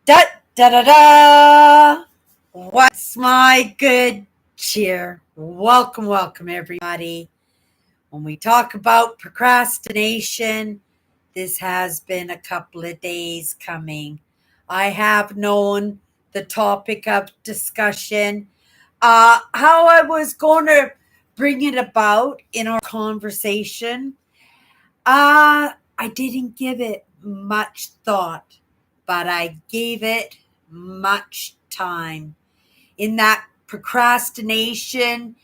Da da da da! What's my good cheer? Welcome, everybody. When we talk about procrastination, this has been a couple of days coming. I have known the topic of discussion, how I was going to bring it about in our conversation. I didn't give it much thought, but I gave it much time. In that procrastination,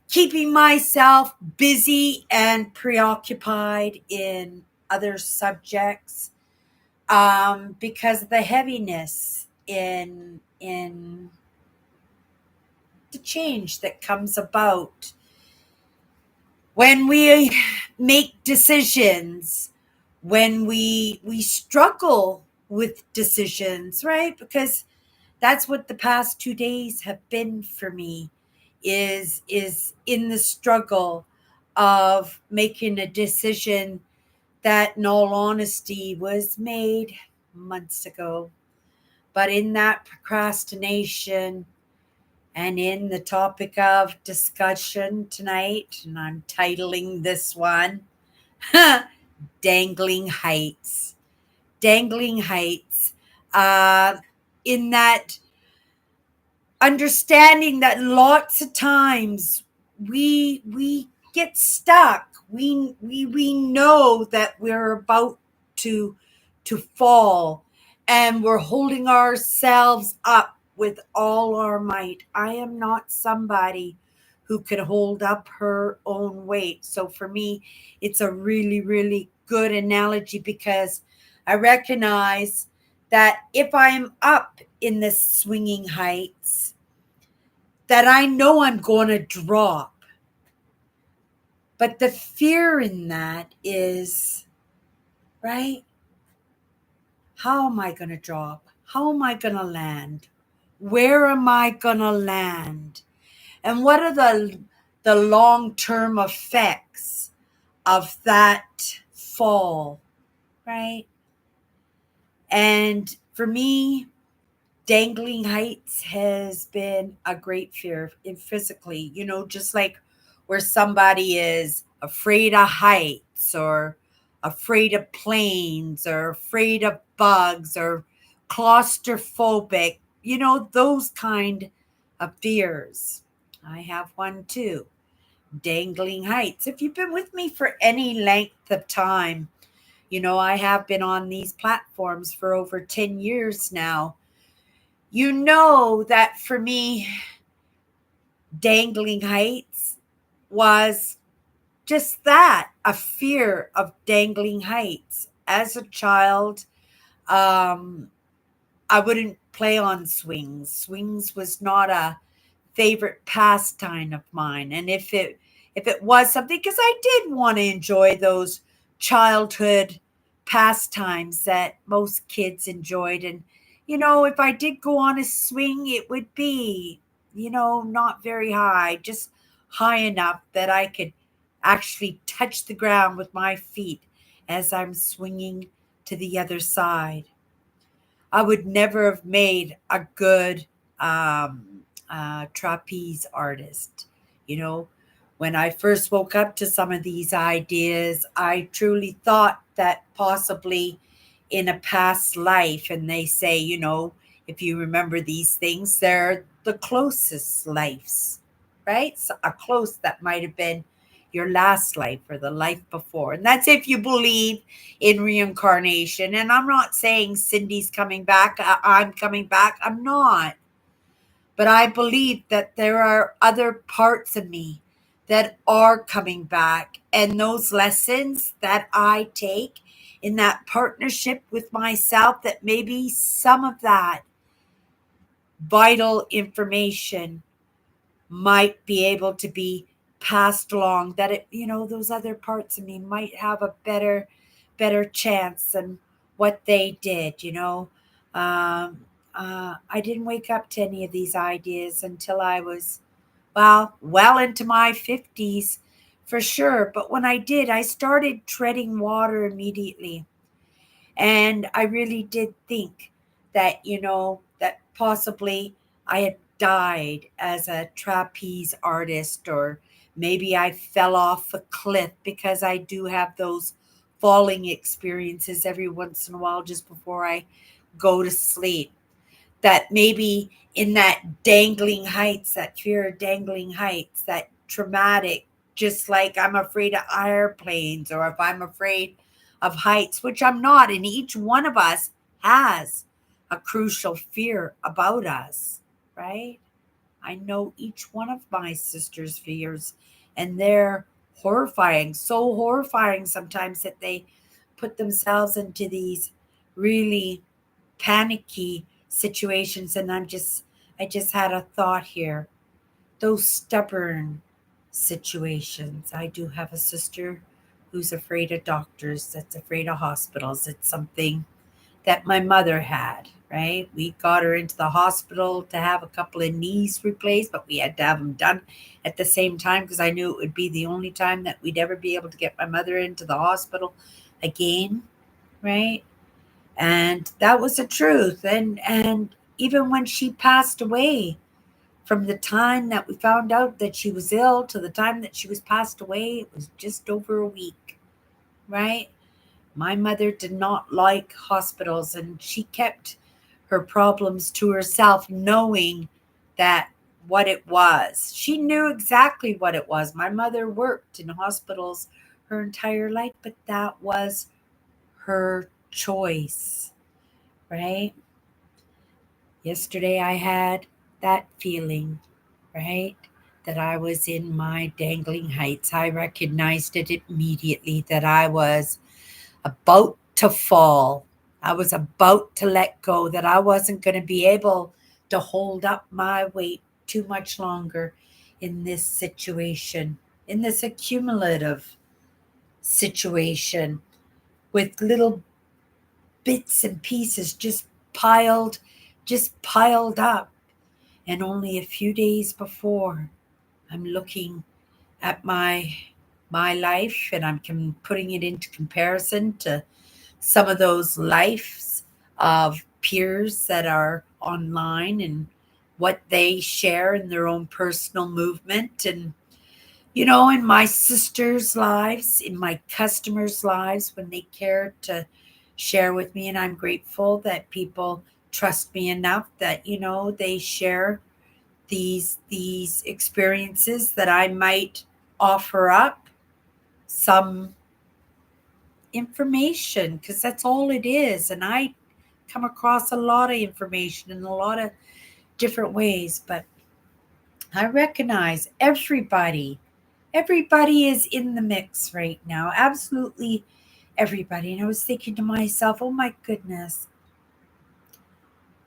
keeping myself busy and preoccupied in other subjects, because of the heaviness in the change that comes about when we make decisions, when we struggle with decisions, right? Because that's what the past 2 days have been for me, is in the struggle of making a decision that in all honesty was made months ago. But in that procrastination and in the topic of discussion tonight, and I'm titling this one Dangling Heights. Dangling Heights. Uh, in that understanding that lots of times we get stuck. We know that we're about to fall, and we're holding ourselves up with all our might. I am not somebody who can hold up her own weight. So for me, it's a really good analogy, because I recognize that if I'm up in the swinging heights, that I know I'm going to drop. But the fear in that is, right? How am I going to drop? How am I going to land? Where am I going to land? And what are the long-term effects of that fall, right? And for me, dangling heights has been a great fear in physically, just like where somebody is afraid of heights, or afraid of planes, or afraid of bugs, or claustrophobic, those kind of fears. I have one too. Dangling heights. If you've been with me for any length of time, I have been on these platforms for over 10 years now. You know that for me, dangling heights was just that, a fear of dangling heights. As a child, um, I wouldn't play on swings. Swings was not a favorite pastime of mine. And if it was something, because I did want to enjoy those childhood pastimes that most kids enjoyed. And, if I did go on a swing, it would be, not very high, just high enough that I could actually touch the ground with my feet as I'm swinging to the other side. I would never have made a good trapeze artist. You know, when I first woke up to some of these ideas, I truly thought that possibly in a past life, and they say, if you remember these things, they're the closest lives, right? So a close that might have been your last life or the life before. And that's if you believe in reincarnation. And I'm not saying Cindy's coming back, I'm coming back. I'm not. But I believe that there are other parts of me that are coming back. And those lessons that I take in that partnership with myself, that maybe some of that vital information might be able to be passed along, that those other parts of me might have a better chance than what they did. I didn't wake up to any of these ideas until I was well into my 50s, for sure. But when I did, I started treading water immediately. And I really did think that, that possibly I had died as a trapeze artist, or maybe I fell off a cliff, because I do have those falling experiences every once in a while just before I go to sleep. That maybe in that dangling heights, that fear of dangling heights, that traumatic, just like I'm afraid of airplanes, or if I'm afraid of heights, which I'm not, and each one of us has a crucial fear about us, right? I know each one of my sister's fears, and they're horrifying, so horrifying sometimes that they put themselves into these really panicky situations. And I just had a thought here. Those stubborn situations. I do have a sister who's afraid of doctors, that's afraid of hospitals. It's something that my mother had, right? We got her into the hospital to have a couple of knees replaced, but we had to have them done at the same time, because I knew it would be the only time that we'd ever be able to get my mother into the hospital again, right? And that was the truth. And even when she passed away, from the time that we found out that she was ill to the time that she was passed away, it was just over a week, right? My mother did not like hospitals, and she kept her problems to herself, knowing that what it was. She knew exactly what it was. My mother worked in hospitals her entire life, but that was her choice, right? Yesterday I had that feeling, right? That I was in my dangling heights. I recognized it immediately, that I was about to fall. I was about to let go, that I wasn't going to be able to hold up my weight too much longer in this situation, in this accumulative situation, with little bits and pieces just piled up. And only a few days before, I'm looking at my life, and putting it into comparison to some of those lives of peers that are online, and what they share in their own personal movement. And in my sisters' lives, in my customers' lives, when they care to share with me. And I'm grateful that people trust me enough that, they share these experiences, that I might offer up some information, because that's all it is. And I come across a lot of information in a lot of different ways, but I recognize everybody is in the mix right now, absolutely everybody. And I was thinking to myself, oh my goodness,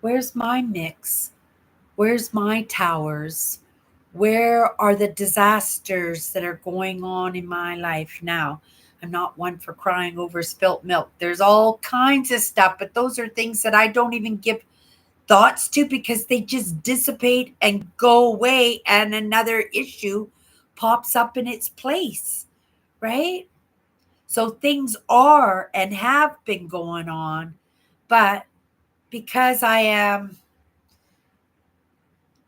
where's my mix? Where's my towers? Where are the disasters that are going on in my life now? I'm not one for crying over spilt milk. There's all kinds of stuff, but those are things that I don't even give thoughts to, because they just dissipate and go away, and another issue pops up in its place, right? So things are and have been going on, but because I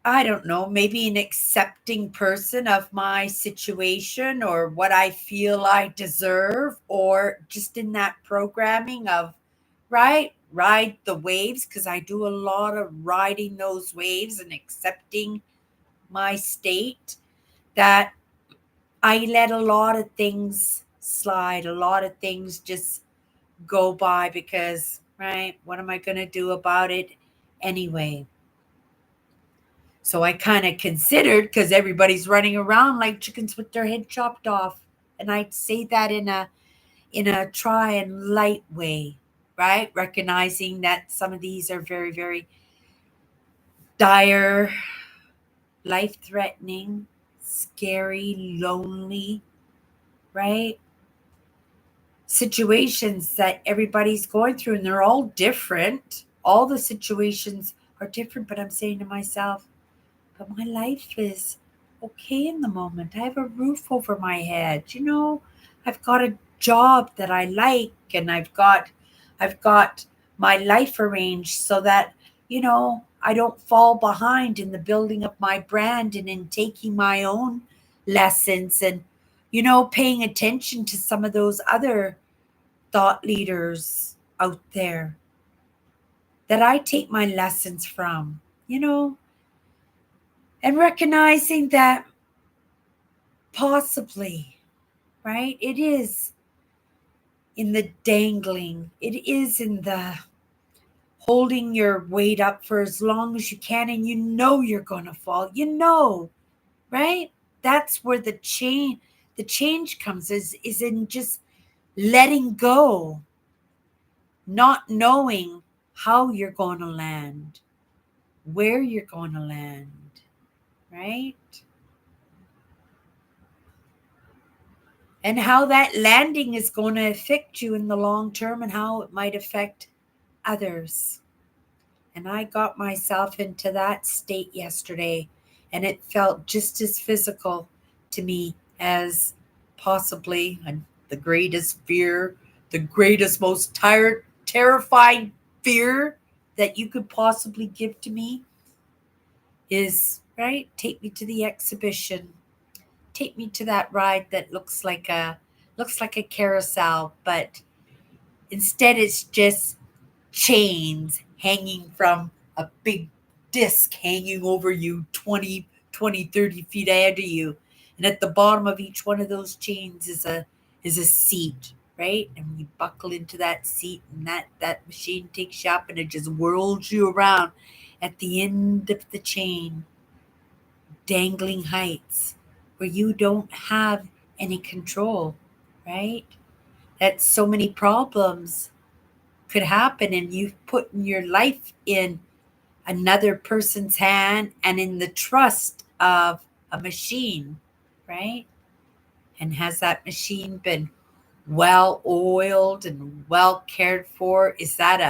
don't know, maybe an accepting person of my situation, or what I feel I deserve, or just in that programming of, right, ride the waves, because I do a lot of riding those waves and accepting my state, that I let a lot of things slide, a lot of things just go by, because, right, what am I going to do about it anyway? So I kind of considered, because everybody's running around like chickens with their head chopped off. And I'd say that in a try and light way, right? Recognizing that some of these are very, very dire, life threatening, scary, lonely, right? Situations that everybody's going through, and they're all different. All the situations are different, but I'm saying to myself, but my life is okay in the moment. I have a roof over my head. I've got a job that I like, and I've got my life arranged so that, I don't fall behind in the building of my brand and in taking my own lessons and, paying attention to some of those other thought leaders out there that I take my lessons from, and recognizing that possibly, right? It is in the dangling, it is in the holding your weight up for as long as you can, and you're going to fall, right? That's where the change comes is in just letting go, not knowing how you're going to land, where you're going to land, right? And how that landing is going to affect you in the long term and how it might affect others. And I got myself into that state yesterday, and it felt just as physical to me as possibly the greatest fear, the greatest, most terrifying fear that you could possibly give to me is, right, take me to the exhibition. Take me to that ride that looks like a carousel, but instead it's just chains hanging from a big disc hanging over you 30 feet ahead of you. And at the bottom of each one of those chains is a seat, right? And you buckle into that seat, and that machine takes you up and it just whirls you around at the end of the chain, dangling heights where you don't have any control, right? That so many problems could happen, and you've put your life in another person's hand and in the trust of a machine, right? And has that machine been well oiled and well cared for? Is that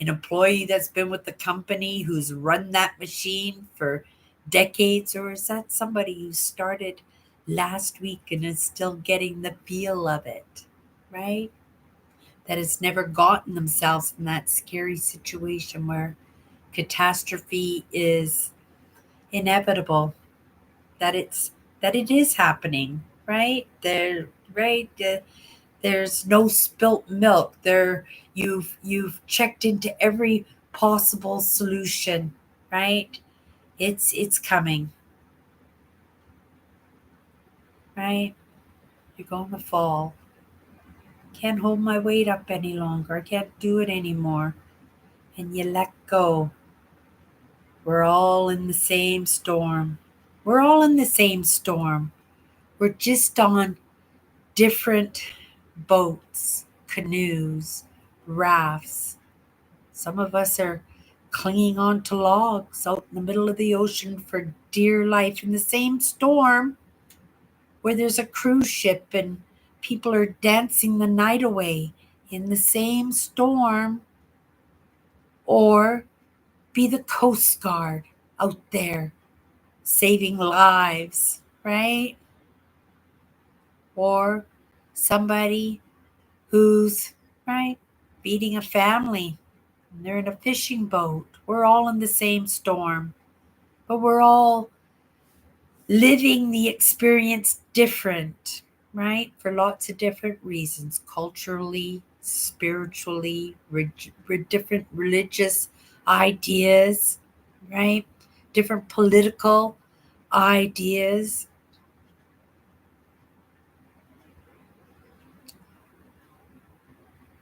an employee that's been with the company who's run that machine for decades, or is that somebody who started last week and is still getting the feel of it, right? That has never gotten themselves in that scary situation where catastrophe is inevitable, that it is happening, right? There's no spilt milk there. You've checked into every possible solution, right? It's coming, right? You're going to fall. Can't hold my weight up any longer. I can't do it anymore. And you let go. We're all in the same storm. We're all in the same storm. We're just on different boats, canoes, rafts. Some of us are clinging on to logs out in the middle of the ocean for dear life in the same storm where there's a cruise ship and people are dancing the night away in the same storm, or be the Coast Guard out there saving lives, right? Or somebody who's, right, feeding a family and they're in a fishing boat. We're all in the same storm, but we're all living the experience different, right? For lots of different reasons, culturally, spiritually, different religious ideas, right? Different political ideas.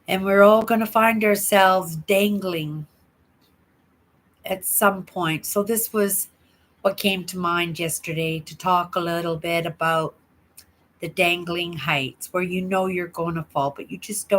And we're all going to find ourselves dangling at some point. So, this was what came to mind yesterday, to talk a little bit about the dangling heights where you're going to fall, but you just don't